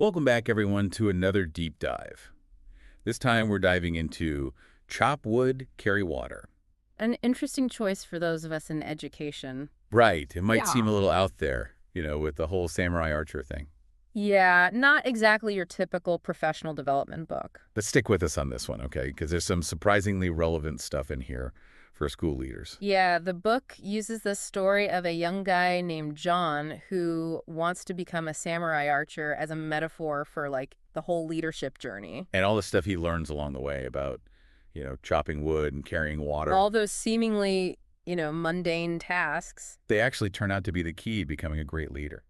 Welcome back, everyone, to another deep dive. This time we're diving into chop wood, carry water. An interesting choice for those of us in education. Right, it might seem Yeah. a little out there, with the whole samurai archer thing. Yeah, not exactly your typical professional development book. But stick with us on this one, okay? Because there's some surprisingly relevant stuff in here for school leaders. Yeah, the book uses the story of a young guy named John who wants to become a samurai archer as a metaphor for, like, the whole leadership journey. And all the stuff he learns along the way about, chopping wood and carrying water. All those seemingly, mundane tasks. They actually turn out to be the key to becoming a great leader.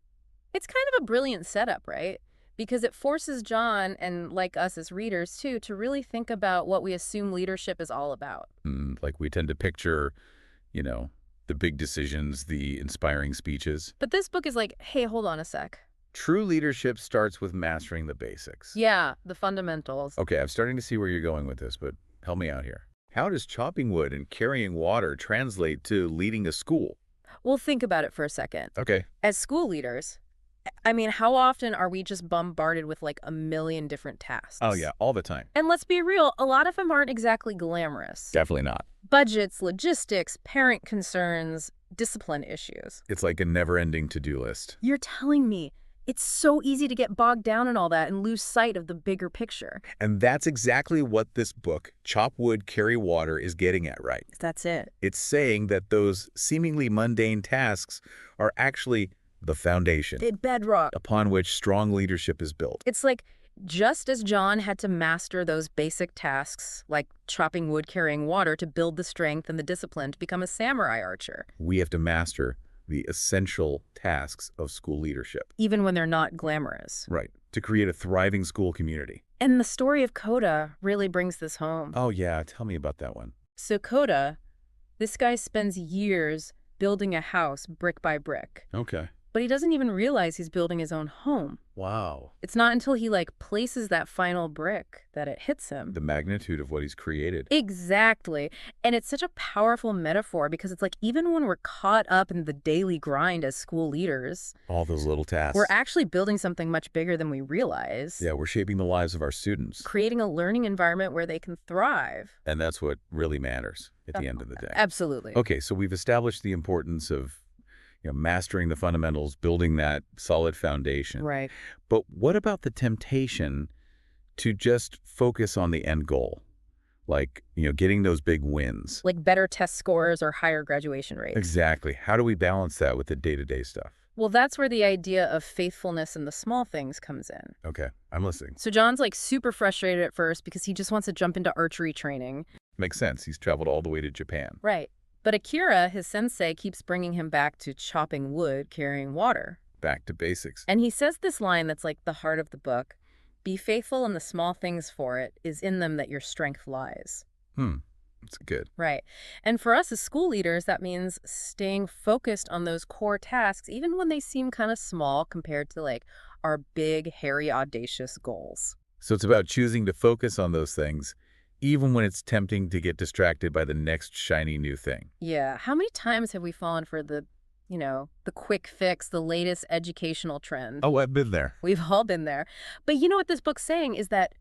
It's kind of a brilliant setup, right? Because it forces John, and like us as readers too, to really think about what we assume leadership is all about. Like we tend to picture, the big decisions, the inspiring speeches. But this book is like, hey, hold on a sec. True leadership starts with mastering the basics. Yeah, the fundamentals. Okay, I'm starting to see where you're going with this, but help me out here. How does chopping wood and carrying water translate to leading a school? Well, think about it for a second. Okay. As school leaders, I mean, how often are we just bombarded with like a million different tasks? Oh, yeah, all the time. And let's be real, a lot of them aren't exactly glamorous. Definitely not. Budgets, logistics, parent concerns, discipline issues. It's like a never-ending to-do list. You're telling me it's so easy to get bogged down in all that and lose sight of the bigger picture. And that's exactly what this book, Chop Wood, Carry Water, is getting at, right? That's it. It's saying that those seemingly mundane tasks are actually the foundation The bedrock. upon which strong leadership is built. It's like, just as John had to master those basic tasks, like chopping wood, carrying water, to build the strength and the discipline to become a samurai archer, We have to master the essential tasks of school leadership. even when they're not glamorous. Right. To create a thriving school community. And the story of Coda really brings this home. Oh, yeah. Tell me about that one. So Coda, this guy spends years building a house brick by brick, Okay. but he doesn't even realize he's building his own home. Wow. It's not until he places that final brick that it hits him. The magnitude of what he's created. Exactly. And it's such a powerful metaphor because it's like, even when we're caught up in the daily grind as school leaders, All those little tasks. we're actually building something much bigger than we realize. Yeah, we're shaping the lives of our students. Creating a learning environment where they can thrive. And that's what really matters at the end of the day. Absolutely. Okay, so we've established the importance of mastering the fundamentals, building that solid foundation. Right. But what about the temptation to just focus on the end goal? Like, getting those big wins. Like better test scores or higher graduation rates. Exactly. How do we balance that with the day-to-day stuff? Well, that's where the idea of faithfulness in the small things comes in. Okay, I'm listening. So John's super frustrated at first because he just wants to jump into archery training. Makes sense. He's traveled all the way to Japan. Right. But Akira, his sensei, keeps bringing him back to chopping wood, carrying water. Back to basics. And he says this line that's like the heart of the book: be faithful in the small things, for it is in them that your strength lies. That's good. Right. And for us as school leaders, that means staying focused on those core tasks, even when they seem kind of small compared to our big, hairy, audacious goals. So it's about choosing to focus on those things, even when it's tempting to get distracted by the next shiny new thing. Yeah. How many times have we fallen for the quick fix, the latest educational trend? Oh, I've been there. We've all been there. But you know what this book's saying is that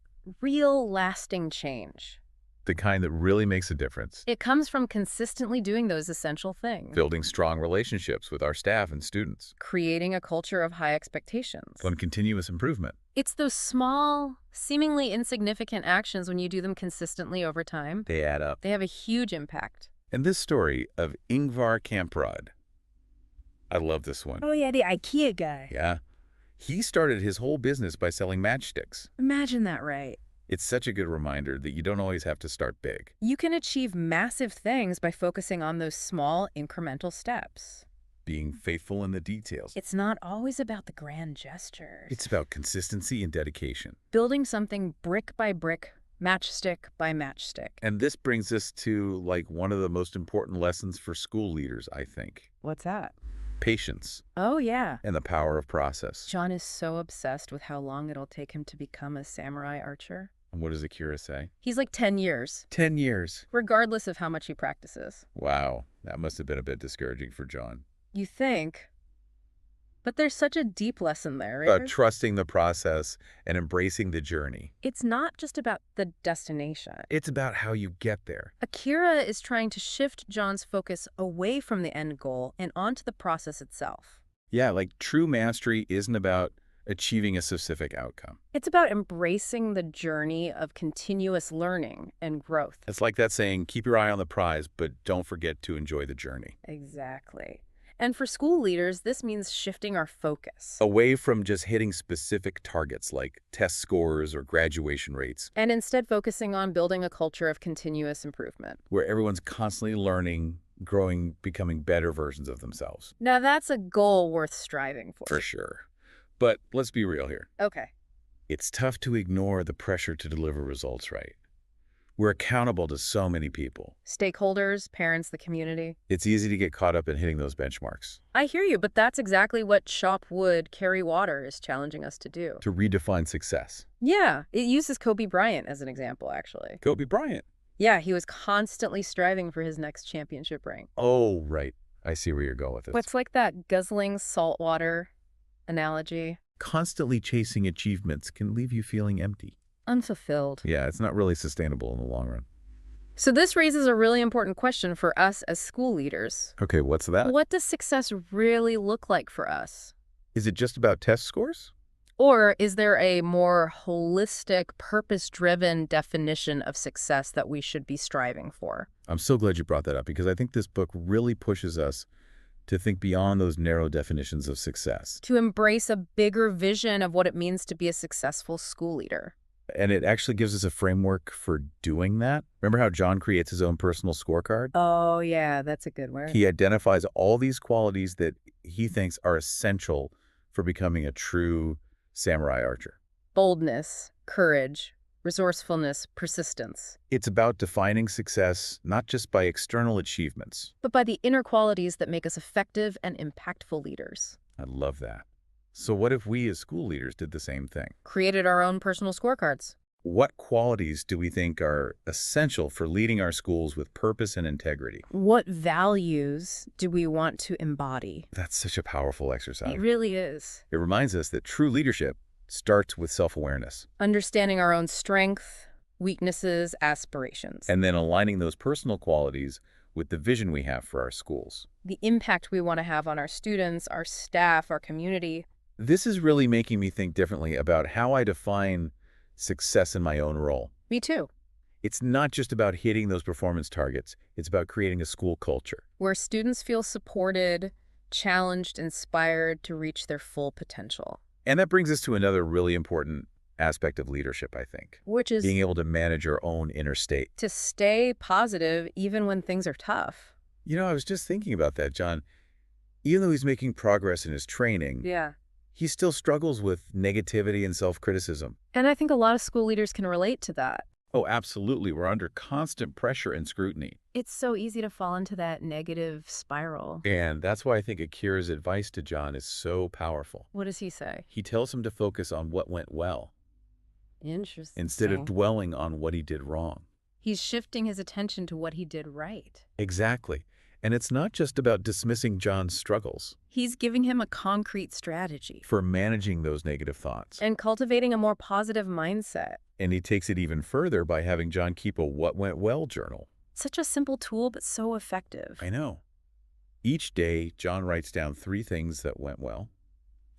real lasting change, The kind that really makes a difference. it comes from consistently doing those essential things. Building strong relationships with our staff and students. Creating a culture of high expectations. On continuous improvement. It's those small, seemingly insignificant actions, when you do them consistently over time, They add up. they have a huge impact. And this story of Ingvar Kamprad, I love this one. Oh yeah, the IKEA guy. Yeah. He started his whole business by selling matchsticks. Imagine that, right? It's such a good reminder that you don't always have to start big. You can achieve massive things by focusing on those small, incremental steps. Being faithful in the details. It's not always about the grand gestures. It's about consistency and dedication. building something brick by brick, matchstick by matchstick. And this brings us to one of the most important lessons for school leaders, I think. What's that? Patience Oh, yeah. and the power of process. John is so obsessed with how long it'll take him to become a samurai archer. And what does Akira say? He's 10 years, 10 years. regardless of how much he practices. Wow, that must have been a bit discouraging for John. You think, But there's such a deep lesson there, About right? trusting the process and embracing the journey. It's not just about the destination. It's about how you get there. Akira is trying to shift John's focus away from the end goal and onto the process itself. Yeah, like true mastery isn't about achieving a specific outcome. It's about embracing the journey of continuous learning and growth. It's like that saying, keep your eye on the prize, but don't forget to enjoy the journey. Exactly. And for school leaders, this means shifting our focus. Away from just hitting specific targets like test scores or graduation rates, And instead focusing on building a culture of continuous improvement. where everyone's constantly learning, growing, becoming better versions of themselves. Now that's a goal worth striving for. For sure. But let's be real here. Okay. It's tough to ignore the pressure to deliver results right. We're accountable to so many people. Stakeholders, parents, the community. It's easy to get caught up in hitting those benchmarks, I hear you, but that's exactly what Shop Wood, Carry Water is challenging us to do. to redefine success. Yeah, it uses Kobe Bryant as an example, actually. Kobe Bryant. Yeah, he was constantly striving for his next championship ring. Oh, right. I see where you're going with this. What's like that guzzling saltwater analogy? Constantly chasing achievements can leave you feeling empty. Unfulfilled. Yeah, it's not really sustainable in the long run. So this raises a really important question for us as school leaders. Okay, what's that? What does success really look like for us? Is it just about test scores? Or is there a more holistic, purpose-driven definition of success that we should be striving for? I'm so glad you brought that up because I think this book really pushes us to think beyond those narrow definitions of success. To embrace a bigger vision of what it means to be a successful school leader. And it actually gives us a framework for doing that. Remember how John creates his own personal scorecard? Oh, yeah, that's a good word. He identifies all these qualities that he thinks are essential for becoming a true samurai archer. Boldness, courage, resourcefulness, persistence. It's about defining success not just by external achievements. But by the inner qualities that make us effective and impactful leaders. I love that. So what if we as school leaders did the same thing? Created our own personal scorecards. What qualities do we think are essential for leading our schools with purpose and integrity? What values do we want to embody? That's such a powerful exercise. It really is. It reminds us that true leadership starts with self-awareness Understanding our own strength, weaknesses, aspirations. and then aligning those personal qualities with the vision we have for our schools. The impact we want to have on our students, our staff, our community. This is really making me think differently about how I define success in my own role. Me too. It's not just about hitting those performance targets. It's about creating a school culture. Where students feel supported, challenged, inspired to reach their full potential. And that brings us to another really important aspect of leadership, I think. Which is Being able to manage your own inner state. to stay positive even when things are tough. You know, I was just thinking about that, John. Even though he's making progress in his training, Yeah. he still struggles with negativity and self-criticism. And I think a lot of school leaders can relate to that. Oh, absolutely. We're under constant pressure and scrutiny. It's so easy to fall into that negative spiral. And that's why I think Akira's advice to John is so powerful. What does he say? He tells him to focus on what went well Interesting. instead of dwelling on what he did wrong. He's shifting his attention to what he did right. Exactly. And it's not just about dismissing John's struggles He's giving him a concrete strategy for managing those negative thoughts. and cultivating a more positive mindset. And he takes it even further by having John keep a what went well journal. Such a simple tool, but so effective. I know. Each day, John writes down 3 things that went well,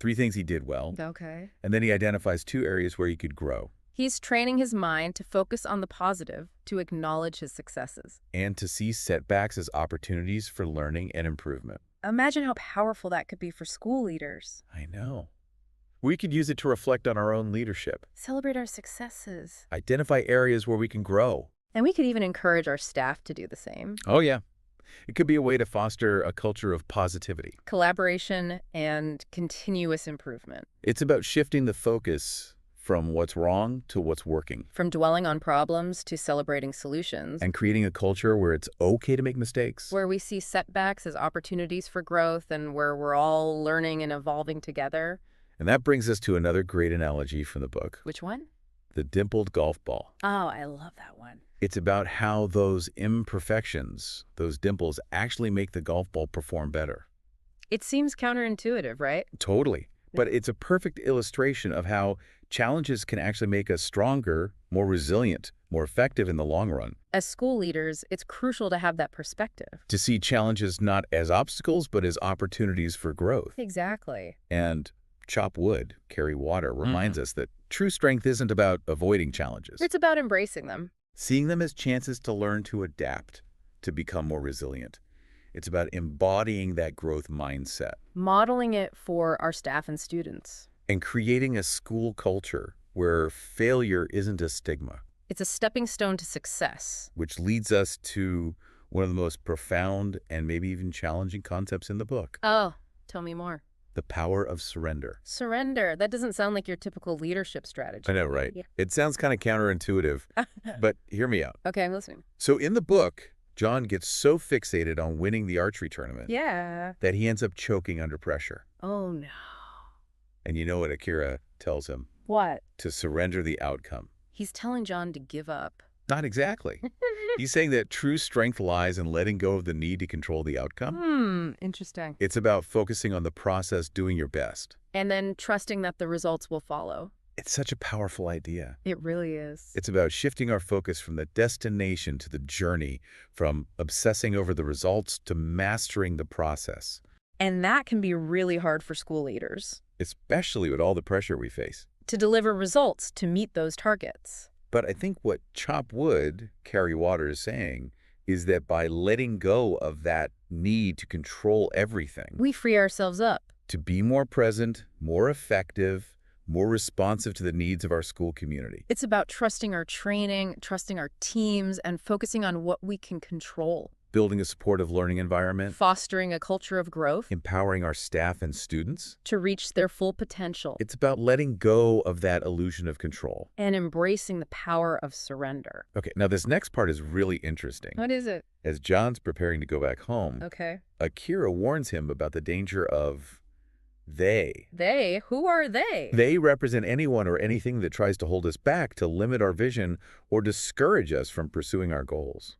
3 things he did well, Okay. and then he identifies 2 areas where he could grow He's training his mind to focus on the positive, to acknowledge his successes. and to see setbacks as opportunities for learning and improvement. Imagine how powerful that could be for school leaders. I know. We could use it to reflect on our own leadership, Celebrate our successes. identify areas where we can grow. And we could even encourage our staff to do the same. Oh, yeah. It could be a way to foster a culture of positivity. Collaboration and continuous improvement. It's about shifting the focus from what's wrong to what's working From dwelling on problems to celebrating solutions. and creating a culture where it's okay to make mistakes. Where we see setbacks as opportunities for growth and where we're all learning and evolving together. And that brings us to another great analogy from the book, Which one? the dimpled golf ball. Oh, I love that one. It's about how those imperfections, those dimples, actually make the golf ball perform better. It seems counterintuitive, right? Totally. But it's a perfect illustration of how challenges can actually make us stronger, more resilient, more effective in the long run. As school leaders, it's crucial to have that perspective. To see challenges not as obstacles, but as opportunities for growth. Exactly. And chop wood, carry water reminds us that true strength isn't about avoiding challenges. It's about embracing them. Seeing them as chances to learn to adapt, to become more resilient. It's about embodying that growth mindset. Modeling it for our staff and students. And creating a school culture where failure isn't a stigma. It's a stepping stone to success. Which leads us to one of the most profound and maybe even challenging concepts in the book. Oh, tell me more. The power of surrender. Surrender. That doesn't sound like your typical leadership strategy. I know, right? Yeah. It sounds kind of counterintuitive, but hear me out. Okay, I'm listening. So in the book, John gets so fixated on winning the archery tournament that he ends up choking under pressure. Oh, no. And you know what Akira tells him? What? To surrender the outcome. He's telling John to give up. Not exactly. He's saying that true strength lies in letting go of the need to control the outcome. Interesting. It's about focusing on the process, doing your best. And then trusting that the results will follow. It's such a powerful idea. It really is. It's about shifting our focus from the destination to the journey, from obsessing over the results to mastering the process. And that can be really hard for school leaders. Especially with all the pressure we face. To deliver results to meet those targets. But I think what chop wood, carry water is saying is that by letting go of that need to control everything, we free ourselves up. To be more present, more effective, more responsive to the needs of our school community. It's about trusting our training, trusting our teams, and focusing on what we can control. Building a supportive learning environment. Fostering a culture of growth. Empowering our staff and students. To reach their full potential. It's about letting go of that illusion of control. And embracing the power of surrender. Okay, now this next part is really interesting. What is it? As John's preparing to go back home, Akira warns him about the danger of they. They? Who are they? They represent anyone or anything that tries to hold us back, to limit our vision, or discourage us from pursuing our goals.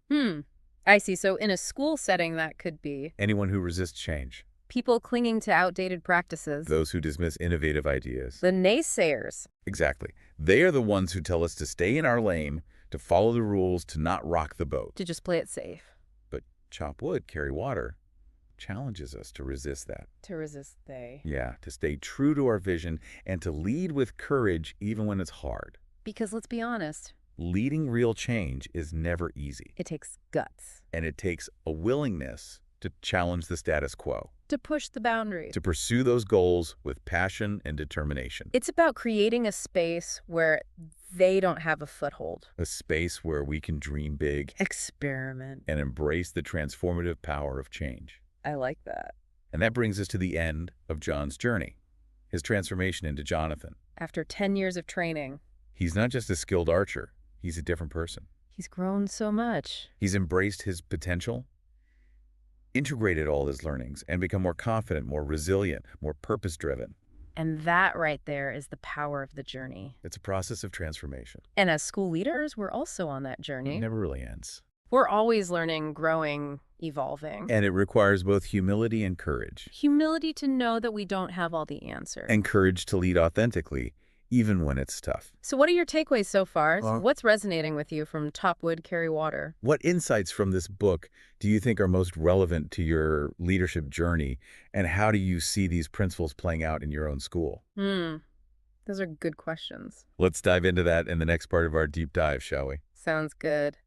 I see. So in a school setting, that could be anyone who resists change. People clinging to outdated practices. Those who dismiss innovative ideas. The naysayers. Exactly. They are the ones who tell us to stay in our lane, to follow the rules, to not rock the boat. To just play it safe. But chop wood, carry water challenges us to resist that. To resist they. Yeah, to stay true to our vision and to lead with courage even when it's hard. Because let's be honest. Leading real change is never easy. It takes guts. And it takes a willingness to challenge the status quo. To push the boundaries. To pursue those goals with passion and determination. It's about creating a space where they don't have a foothold. A space where we can dream big. Experiment. And embrace the transformative power of change. I like that. And that brings us to the end of John's journey. His transformation into Jonathan. After 10 years of training. He's not just a skilled archer. He's a different person. He's grown so much. He's embraced his potential, integrated all his learnings, and become more confident, more resilient, more purpose-driven. And that right there is the power of the journey. It's a process of transformation. And as school leaders, we're also on that journey. It never really ends. We're always learning, growing, evolving. And it requires both humility and courage. Humility to know that we don't have all the answers. And courage to lead authentically, even when it's tough. So what are your takeaways so far? What's resonating with you from Chop Wood, Carry Water? What insights from this book do you think are most relevant to your leadership journey? And how do you see these principles playing out in your own school? Those are good questions. Let's dive into that in the next part of our deep dive, shall we? Sounds good.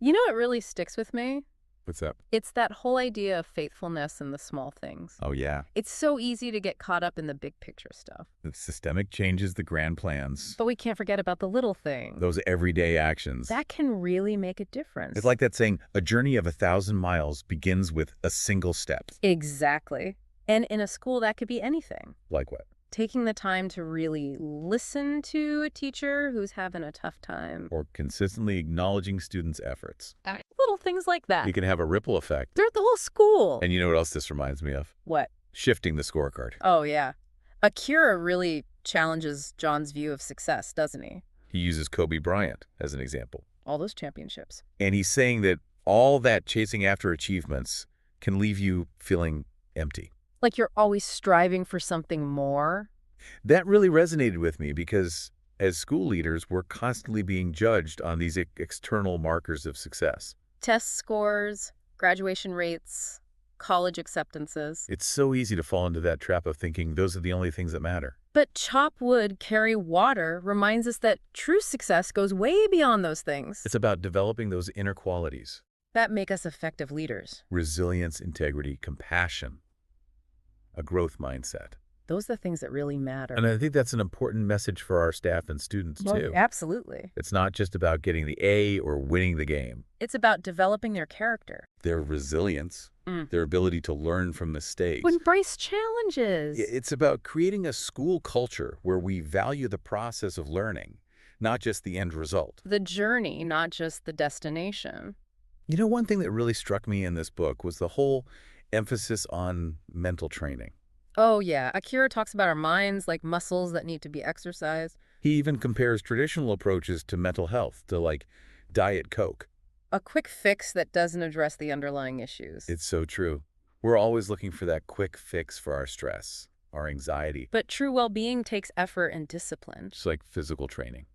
You know what really sticks with me? What's up? It's that whole idea of faithfulness in the small things. Oh, yeah. It's so easy to get caught up in the big picture stuff. The systemic changes, the grand plans. But we can't forget about the little things. Those everyday actions. That can really make a difference. It's like that saying, a journey of 1,000 miles begins with a single step. Exactly. And in a school, that could be anything. Like what? Taking the time to really listen to a teacher who's having a tough time. Or consistently acknowledging students' efforts. Little things like that. You can have a ripple effect. Throughout the whole school. And you know what else this reminds me of? What? Shifting the scorecard. Oh, yeah. Akira really challenges John's view of success, doesn't he? He uses Kobe Bryant as an example. All those championships. And he's saying that all that chasing after achievements can leave you feeling empty. Like you're always striving for something more. That really resonated with me because as school leaders, we're constantly being judged on these external markers of success. Test scores, graduation rates, college acceptances. It's so easy to fall into that trap of thinking those are the only things that matter. But chop wood, carry water reminds us that true success goes way beyond those things It's about developing those inner qualities: that make us effective leaders. resilience, integrity, compassion, a growth mindset. Those are the things that really matter. And I think that's an important message for our staff and students, Well, too. absolutely. It's not just about getting the A or winning the game. It's about developing their character. Their resilience, Mm. their ability to learn from mistakes. To embrace challenges. It's about creating a school culture where we value the process of learning, not just the end result. The journey, not just the destination. You know, one thing that really struck me in this book was the whole emphasis on mental training. Oh, yeah. Akira talks about our minds like muscles that need to be exercised. He even compares traditional approaches to mental health to, like, Diet Coke. A quick fix that doesn't address the underlying issues. It's so true. We're always looking for that quick fix for our stress, our anxiety, But true well-being takes effort and discipline. just like physical training.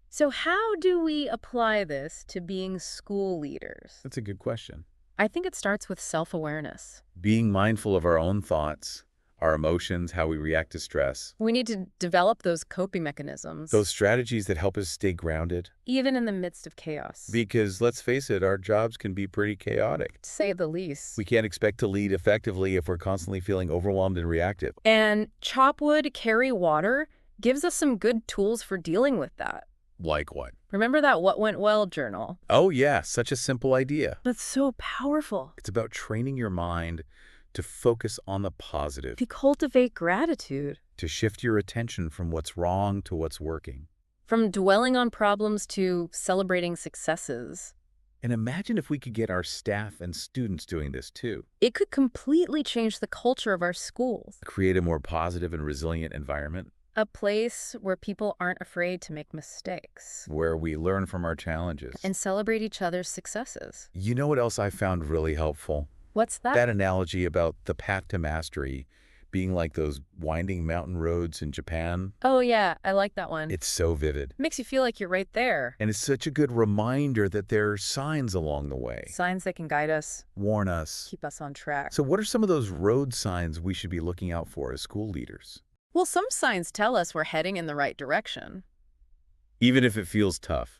So how do we apply this to being school leaders? That's a good question. I think it starts with self-awareness. Being mindful of our own thoughts, our emotions, how we react to stress, We need to develop those coping mechanisms, those strategies that help us stay grounded. even in the midst of chaos, Because let's face it, our jobs can be pretty chaotic. to say the least. We can't expect to lead effectively if we're constantly feeling overwhelmed and reactive. And chop wood, carry water gives us some good tools for dealing with that. Like what? Remember that What Went Well journal? Oh yeah, such a simple idea. That's so powerful. It's about training your mind to focus on the positive, To cultivate gratitude. to shift your attention from what's wrong to what's working. From dwelling on problems to celebrating successes. And imagine if we could get our staff and students doing this too. It could completely change the culture of our schools. Create a more positive and resilient environment A place where people aren't afraid to make mistakes where we learn from our challenges. and celebrate each other's successes. You know what else I found really helpful? What's that? That analogy about the path to mastery being like those winding mountain roads in Japan. Oh, yeah, I like that one. It's so vivid. Makes you feel like you're right there. And it's such a good reminder that there are signs along the way. Signs that can guide us, Warn us. keep us on track. So what are some of those road signs we should be looking out for as school leaders? Well, some signs tell us we're heading in the right direction. Even if it feels tough.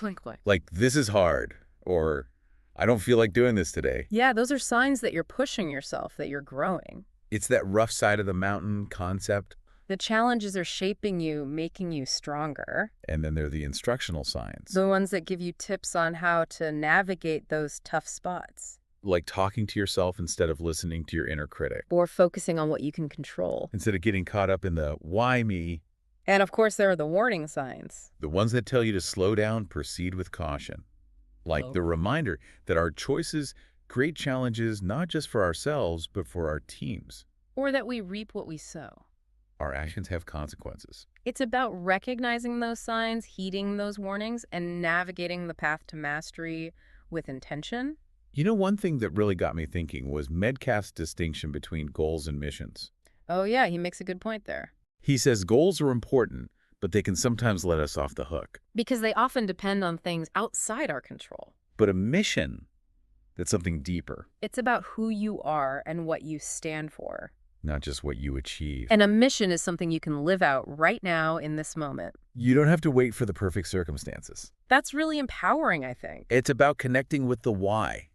Like what? Like, this is hard, or I don't feel like doing this today. Yeah, those are signs that you're pushing yourself, that you're growing. It's that rough side of the mountain concept. The challenges are shaping you, making you stronger. And then there are the instructional signs. The ones that give you tips on how to navigate those tough spots. Like talking to yourself instead of listening to your inner critic. Or focusing on what you can control. Instead of getting caught up in the why me, And of course, there are the warning signs. the ones that tell you to slow down, proceed with caution. Like the reminder that our choices create challenges not just for ourselves, but for our teams. Or that we reap what we sow. Our actions have consequences. It's about recognizing those signs, heeding those warnings, and navigating the path to mastery with intention. You know, one thing that really got me thinking was Medcalf's distinction between goals and missions. Oh yeah, he makes a good point there. He says goals are important, but they can sometimes let us off the hook. Because they often depend on things outside our control. But a mission, that's something deeper, It's about who you are and what you stand for. not just what you achieve. And a mission is something you can live out right now in this moment. You don't have to wait for the perfect circumstances. That's really empowering, I think. It's about connecting with the why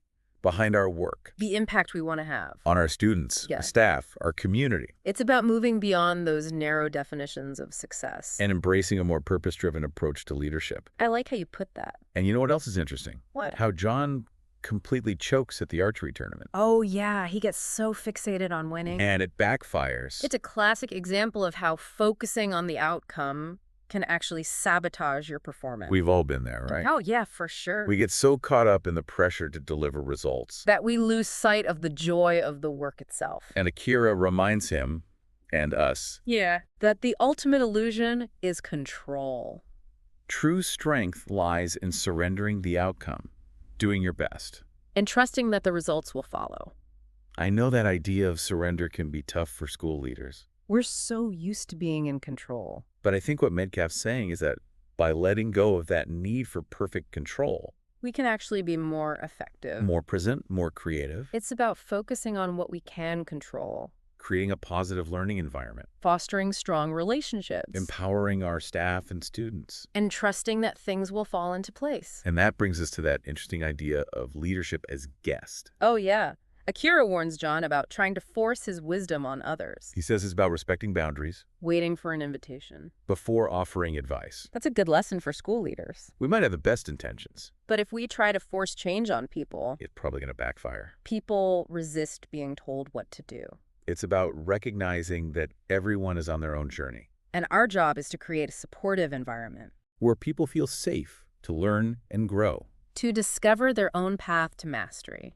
behind our work, The impact we want to have. on our students, Yeah. our staff, our community, It's about moving beyond those narrow definitions of success. and embracing a more purpose-driven approach to leadership. I like how you put that. And you know what else is interesting? What? How John completely chokes at the archery tournament. Oh yeah, he gets so fixated on winning. And it backfires. It's a classic example of how focusing on the outcome can actually sabotage your performance. We've all been there, right? Oh yeah, for sure. We get so caught up in the pressure to deliver results. That we lose sight of the joy of the work itself. And Akira reminds him, and us, Yeah. That the ultimate illusion is control. true strength lies in surrendering the outcome, doing your best. And trusting that the results will follow. I know that idea of surrender can be tough for school leaders. We're so used to being in control. But I think what Medcalf's saying is that by letting go of that need for perfect control, We can actually be more effective. more present, more creative, It's about focusing on what we can control, creating a positive learning environment, fostering strong relationships, empowering our staff and students. and trusting that things will fall into place. And that brings us to that interesting idea of leadership as guest. Oh, yeah. Akira warns John about trying to force his wisdom on others, He says it's about respecting boundaries waiting for an invitation. before offering advice. That's a good lesson for school leaders. We might have the best intentions. But if we try to force change on people, It's probably going to backfire. people resist being told what to do. It's about recognizing that everyone is on their own journey, And our job is to create a supportive environment, where people feel safe to learn and grow. to discover their own path to mastery,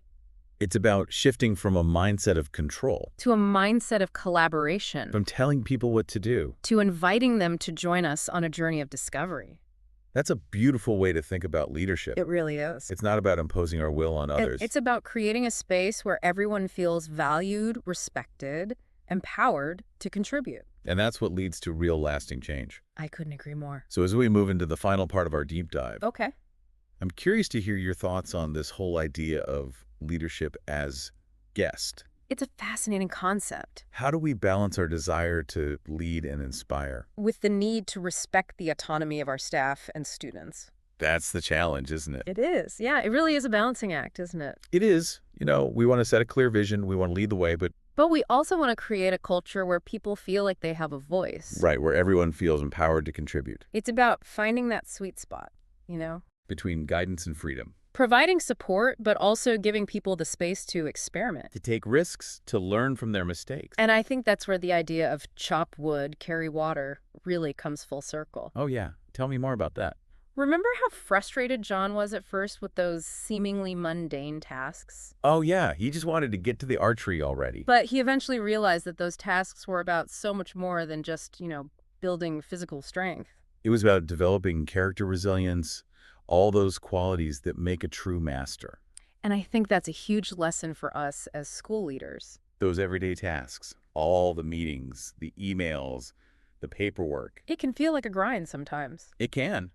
It's about shifting from a mindset of control, to a mindset of collaboration, from telling people what to do. to inviting them to join us on a journey of discovery. That's a beautiful way to think about leadership. It really is. It's not about imposing our will on others. It's about creating a space where everyone feels valued, respected, empowered to contribute. And that's what leads to real lasting change. I couldn't agree more. So as we move into the final part of our deep dive, Okay. I'm curious to hear your thoughts on this whole idea of leadership as guest. It's a fascinating concept, How do we balance our desire to lead and inspire? with the need to respect the autonomy of our staff and students. That's the challenge, isn't it? It is. Yeah, it really is a balancing act, isn't it? It is. We want to set a clear vision. We want to lead the way, but But we also want to create a culture where people feel like they have a voice. right, where everyone feels empowered to contribute It's about finding that sweet spot, you know? between guidance and freedom. Providing support, but also giving people the space to experiment. To take risks, to learn from their mistakes. And I think that's where the idea of chop wood, carry water really comes full circle. Oh, yeah. Tell me more about that. Remember how frustrated John was at first with those seemingly mundane tasks? Oh, yeah. He just wanted to get to the archery already. But he eventually realized that those tasks were about so much more than just, building physical strength. It was about developing character resilience, all those qualities that make a true master. And I think that's a huge lesson for us as school leaders. Those everyday tasks, all the meetings, the emails, the paperwork. It can feel like a grind sometimes. It can,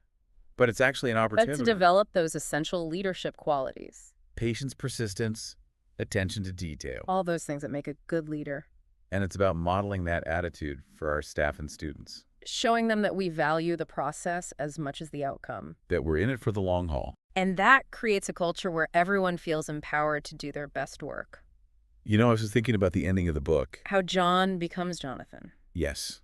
but it's actually an But opportunity. to develop those essential leadership qualities, Patience, persistence, attention to detail. all those things that make a good leader. And it's about modeling that attitude for our staff and students, Showing them that we value the process as much as the outcome. that we're in it for the long haul. And that creates a culture where everyone feels empowered to do their best work. I was just thinking about the ending of the book. How John becomes Jonathan. Yes.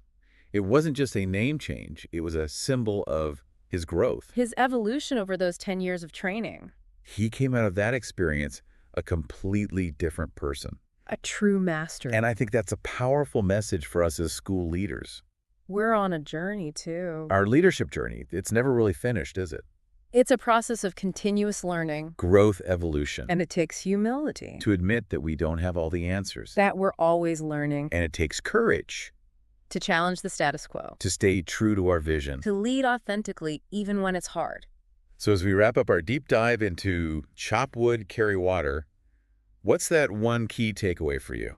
It wasn't just a name change. It was a symbol of his growth. His evolution over those 10 years of training. He came out of that experience a completely different person. A true master. And I think that's a powerful message for us as school leaders. We're on a journey, too. Our leadership journey, it's never really finished, is it? It's a process of continuous learning. Growth, evolution. And it takes humility. To admit that we don't have all the answers. That we're always learning. And it takes courage. To challenge the status quo. To stay true to our vision. To lead authentically, even when it's hard. So as we wrap up our deep dive into chop wood, carry water, what's that one key takeaway for you?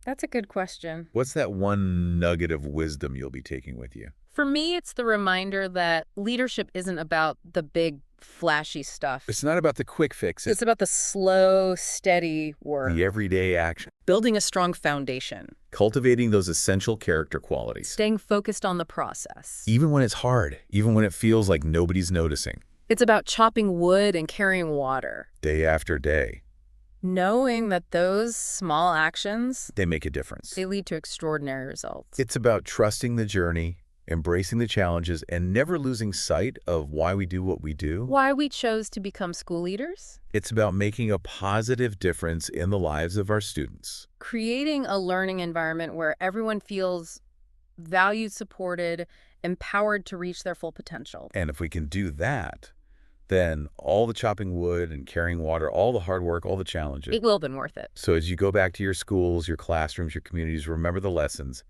That's a good question. What's that one nugget of wisdom you'll be taking with you? For me, it's the reminder that leadership isn't about the big, flashy stuff. It's not about the quick fix. It's about the slow, steady work. The everyday action. Building a strong foundation. Cultivating those essential character qualities. Staying focused on the process. Even when it's hard, even when it feels like nobody's noticing. It's about chopping wood and carrying water. Day after day. Knowing that those small actions, They make a difference. they lead to extraordinary results. It's about trusting the journey, embracing the challenges, and never losing sight of why we do what we do. Why we chose to become school leaders? It's about making a positive difference in the lives of our students. Creating a learning environment where everyone feels valued, supported, empowered to reach their full potential. And if we can do that, then all the chopping wood and carrying water, all the hard work, all the challenges. It will have been worth it. So as you go back to your schools, your classrooms, your communities, remember the lessons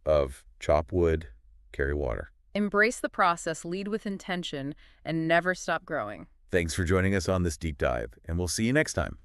of chop wood, carry water. Embrace the process, lead with intention, and never stop growing. Thanks for joining us on this deep dive, and we'll see you next time.